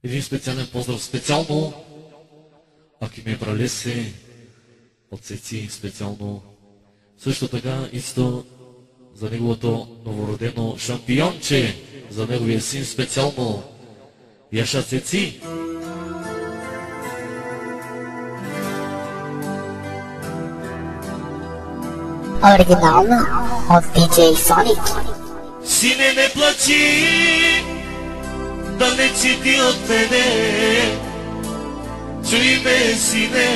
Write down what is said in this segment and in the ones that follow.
Един специален поздрав специално Аки ме пралесе от Цеци специално. Също така исто за неговото новородено шампионче, за неговия син специално Яша Цеци. Оригинално от DJ Sonic. Сине, не плачи, далече ти от мене. Чуй ме, сине,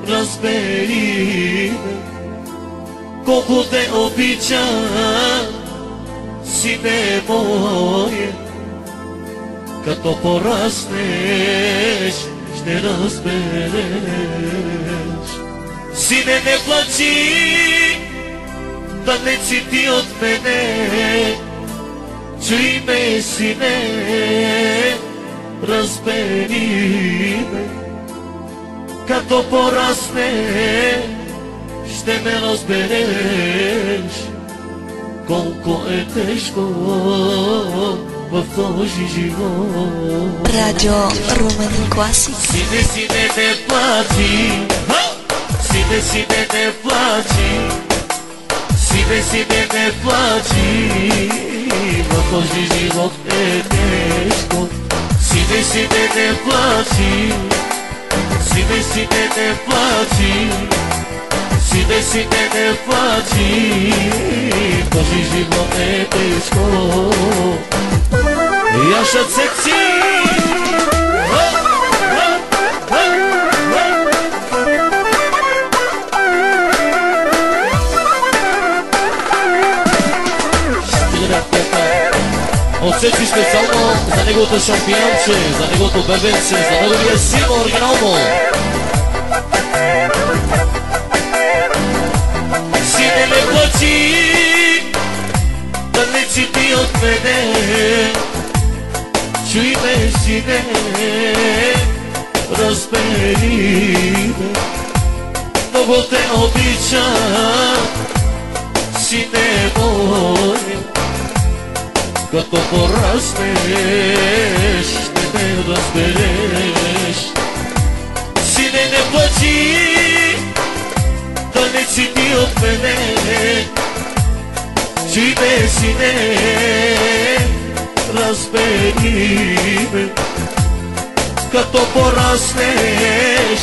разбери ме, колко те обичам, сине мое. Като пораснеш, ще разбереш. Сине, не плачи, далече ти от мене. Чуй ме, сине, разбери ме. Като порасне, ще ме разбереш. Колко е тежко в този живот. Радио Румен Класик. Сине, сине, не плачи. Сине, сине, не плачи. Сине, сине, не плачи. В този живот е тежко. Сине, сине, не плачи. Сине, сине, не плачи. Сине, сине, не плачи. Този живот е тежко. Яша Цеци. От Цеци специално за неговото шампионче, за неговото бебенце, за неговия син оригинално. Сине, не плачи, далече ти от мене. Чуй ме, сине, разбери ме, много те обичам, сине мое. Като пораснеш, ще ме разбереш. Сине, не плачи, далече ти от мене. Чуй ме, сине, разбери ме. Като пораснеш,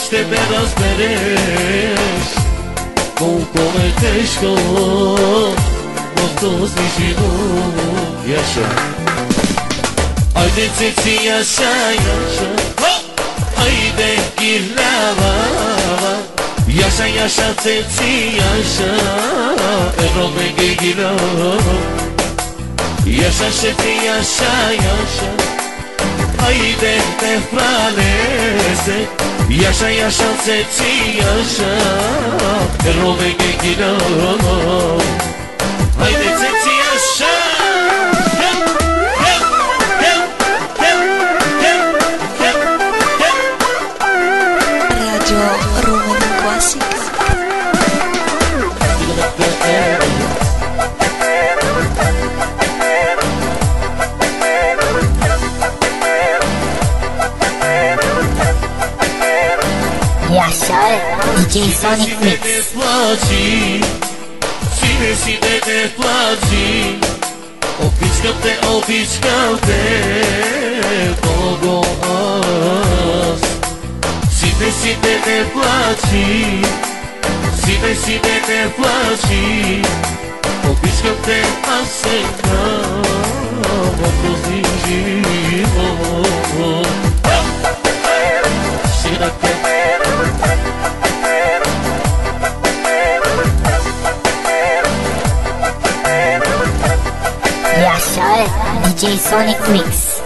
ще ме разбереш. Колко е тежко в този живот. Яша. Айде, Цеци, Яша, Яша. Айде, гилява. Яша, Яша, Цеци, Яша. Едно ме ги гилява. Яша, шефи, Яша, Яша. Айде, не пралесе. Яша, Яша, Цеци, Яша. Едно ме ги гилява. Айде, Цеци, Яша. Радио Румен Класик. Яша е DJ Sonic Mix. Сине, сине, не плачи. Обичкам те много аз. Сине, сине, не плачи. Сине, сине, не плачи. Обичкам те аз сега в този живот. Яша е DJ Sonic Mix.